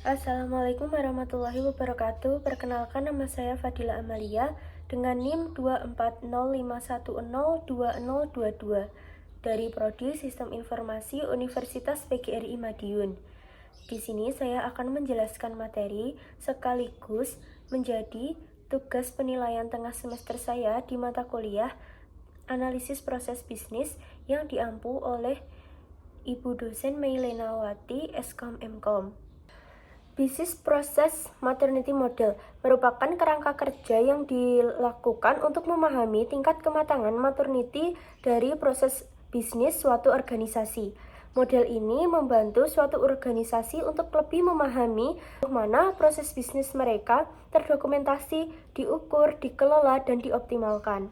Assalamualaikum warahmatullahi wabarakatuh. Perkenalkan, nama saya Fadila Amalia dengan NIM 24051020022 dari Prodi Sistem Informasi Universitas PGRI Madiun. Di sini saya akan menjelaskan materi sekaligus menjadi tugas penilaian tengah semester saya di mata kuliah Analisis Proses Bisnis yang diampu oleh Ibu dosen Meilenawati Skom Mkom. Business Process Maternity Model merupakan kerangka kerja yang dilakukan untuk memahami tingkat kematangan maternity dari proses bisnis suatu organisasi. Model ini membantu suatu organisasi untuk lebih memahami bagaimana proses bisnis mereka terdokumentasi, diukur, dikelola, dan dioptimalkan.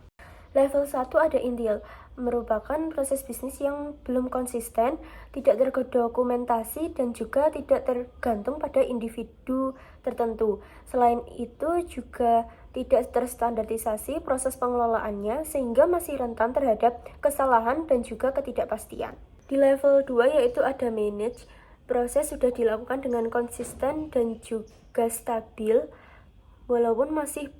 Level 1 ada intil, merupakan proses bisnis yang belum konsisten, tidak terdokumentasi, dan juga tidak tergantung pada individu tertentu. Selain itu juga tidak terstandarisasi proses pengelolaannya sehingga masih rentan terhadap kesalahan dan juga ketidakpastian. Di level 2 yaitu ada manage, proses sudah dilakukan dengan konsisten dan juga stabil walaupun masih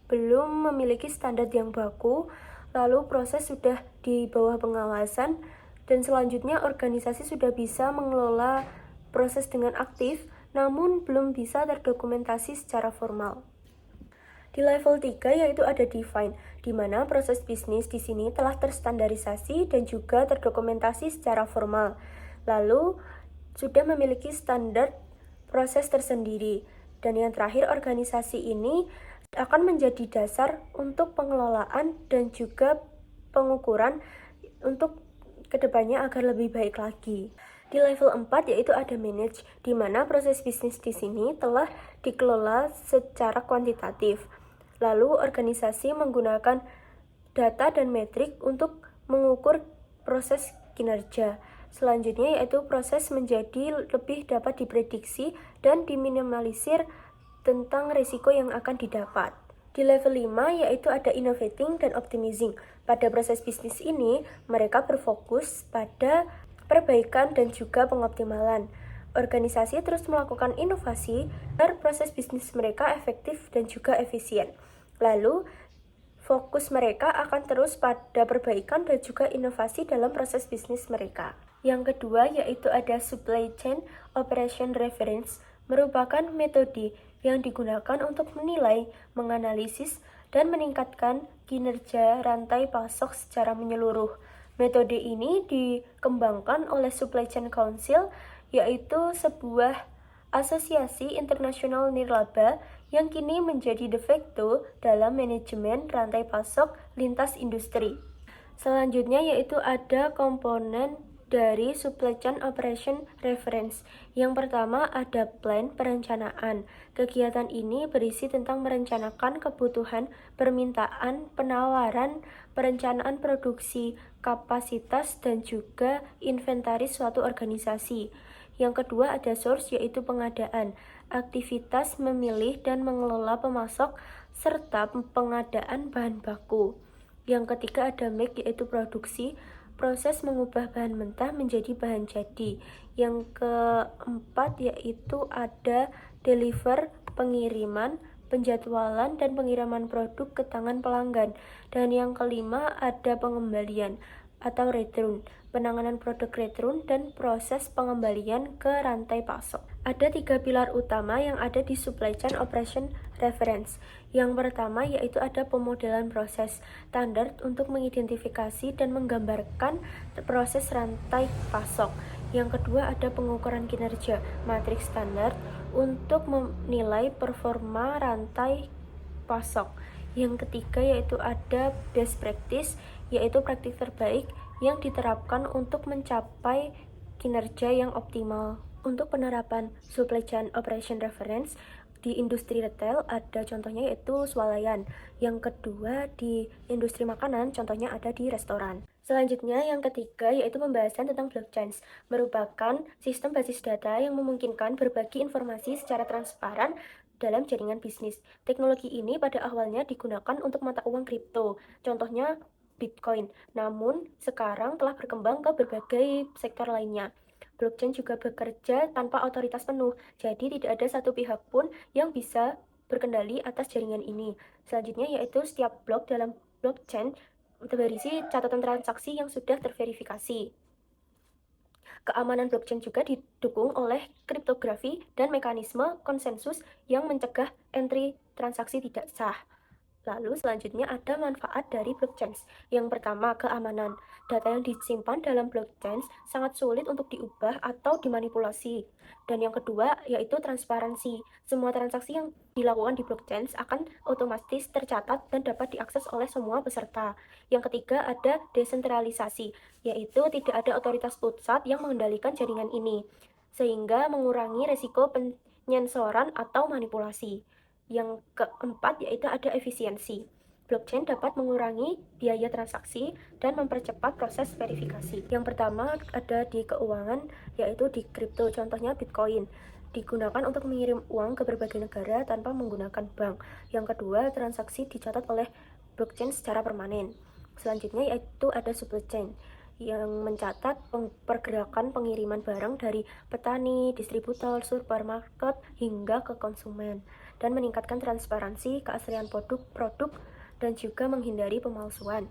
belum memiliki standar yang baku, lalu proses sudah di bawah pengawasan, dan selanjutnya organisasi sudah bisa mengelola proses dengan aktif, namun belum bisa terdokumentasi secara formal. Di level 3 yaitu ada define, di mana proses bisnis di sini telah terstandarisasi dan juga terdokumentasi secara formal. Lalu sudah memiliki standar proses tersendiri. Dan yang terakhir, organisasi ini akan menjadi dasar untuk pengelolaan dan juga pengukuran untuk kedepannya agar lebih baik lagi. Di level 4 yaitu ada manage, di mana proses bisnis di sini telah dikelola secara kuantitatif. Lalu organisasi menggunakan data dan metrik untuk mengukur proses kinerja. Selanjutnya yaitu proses menjadi lebih dapat diprediksi dan diminimalisir tentang risiko yang akan didapat. Di level 5 yaitu ada innovating dan optimizing. Pada proses bisnis ini, mereka berfokus pada perbaikan dan juga pengoptimalan. Organisasi terus melakukan inovasi agar proses bisnis mereka efektif dan juga efisien. Lalu, fokus mereka akan terus pada perbaikan dan juga inovasi dalam proses bisnis mereka. Yang kedua yaitu ada Supply Chain Operation Reference, merupakan metode yang digunakan untuk menilai, menganalisis, dan meningkatkan kinerja rantai pasok secara menyeluruh. Metode ini dikembangkan oleh Supply Chain Council, yaitu sebuah asosiasi internasional nirlaba yang kini menjadi de facto dalam manajemen rantai pasok lintas industri. Selanjutnya yaitu ada komponen dari Supply Chain Operation Reference. Yang pertama ada plan, perencanaan. Kegiatan ini berisi tentang merencanakan kebutuhan, permintaan, penawaran, perencanaan produksi, kapasitas, dan juga inventaris suatu organisasi. Yang kedua ada source, yaitu pengadaan, aktivitas memilih dan mengelola pemasok, serta pengadaan bahan baku. Yang ketiga ada make, yaitu produksi, proses mengubah bahan mentah menjadi bahan jadi. Yang keempat yaitu ada deliver, pengiriman, penjadwalan, dan pengiriman produk ke tangan pelanggan. Dan yang kelima ada pengembalian atau return, penanganan produk return, dan proses pengembalian ke rantai pasok. Ada 3 pilar utama yang ada di Supply Chain Operation Reference. Yang pertama yaitu ada pemodelan proses, standar untuk mengidentifikasi dan menggambarkan proses rantai pasok. Yang kedua ada pengukuran kinerja, matriks standar untuk menilai performa rantai pasok. Yang ketiga yaitu ada best practice, yaitu praktik terbaik yang diterapkan untuk mencapai kinerja yang optimal. Untuk penerapan Supply Chain Operation Reference di industri retail ada contohnya yaitu swalayan. Yang kedua di industri makanan contohnya ada di restoran. Selanjutnya yang ketiga yaitu pembahasan tentang blockchain, merupakan sistem basis data yang memungkinkan berbagi informasi secara transparan dalam jaringan bisnis. Teknologi ini pada awalnya digunakan untuk mata uang kripto, contohnya Bitcoin. Namun sekarang telah berkembang ke berbagai sektor lainnya. blockchain juga bekerja tanpa otoritas penuh, jadi tidak ada satu pihak pun yang bisa berkendali atas jaringan ini. Selanjutnya yaitu setiap blok dalam blockchain berisi catatan transaksi yang sudah terverifikasi. Keamanan blockchain juga didukung oleh kriptografi dan mekanisme konsensus yang mencegah entry transaksi tidak sah. Lalu selanjutnya ada manfaat dari blockchain. Yang pertama, keamanan. Data yang disimpan dalam blockchain sangat sulit untuk diubah atau dimanipulasi. Dan yang kedua yaitu transparansi. Semua transaksi yang dilakukan di blockchain akan otomatis tercatat dan dapat diakses oleh semua peserta. Yang ketiga ada desentralisasi, yaitu tidak ada otoritas pusat yang mengendalikan jaringan ini, sehingga mengurangi resiko penyensoran atau manipulasi. Yang keempat yaitu ada efisiensi. Blockchain dapat mengurangi biaya transaksi dan mempercepat proses verifikasi. Yang pertama ada di keuangan, yaitu di kripto, contohnya Bitcoin. Digunakan untuk mengirim uang ke berbagai negara tanpa menggunakan bank. Yang kedua, transaksi dicatat oleh blockchain secara permanen. Selanjutnya yaitu ada supply chain, yang mencatat pergerakan pengiriman barang dari petani, distributor, supermarket, hingga ke konsumen, dan meningkatkan transparansi, keaslian produk, dan juga menghindari pemalsuan.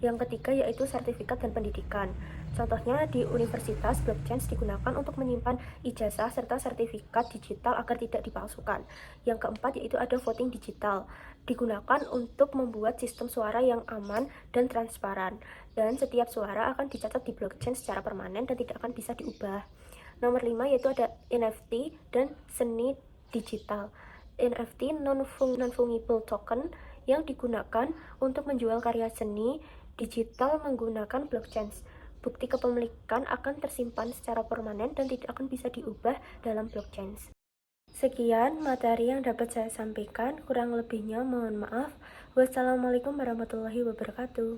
Yang ketiga yaitu sertifikat dan pendidikan. Contohnya di universitas, blockchain digunakan untuk menyimpan ijazah serta sertifikat digital agar tidak dipalsukan. Yang keempat yaitu ada voting digital. Digunakan untuk membuat sistem suara yang aman dan transparan. Dan setiap suara akan dicatat di blockchain secara permanen dan tidak akan bisa diubah. Nomor 5 yaitu ada NFT dan seni digital. NFT non-fungible token yang digunakan untuk menjual karya seni digital menggunakan blockchain. Bukti kepemilikan akan tersimpan secara permanen dan tidak akan bisa diubah dalam blockchain. Sekian materi yang dapat saya sampaikan, kurang lebihnya mohon maaf. Wassalamualaikum warahmatullahi wabarakatuh.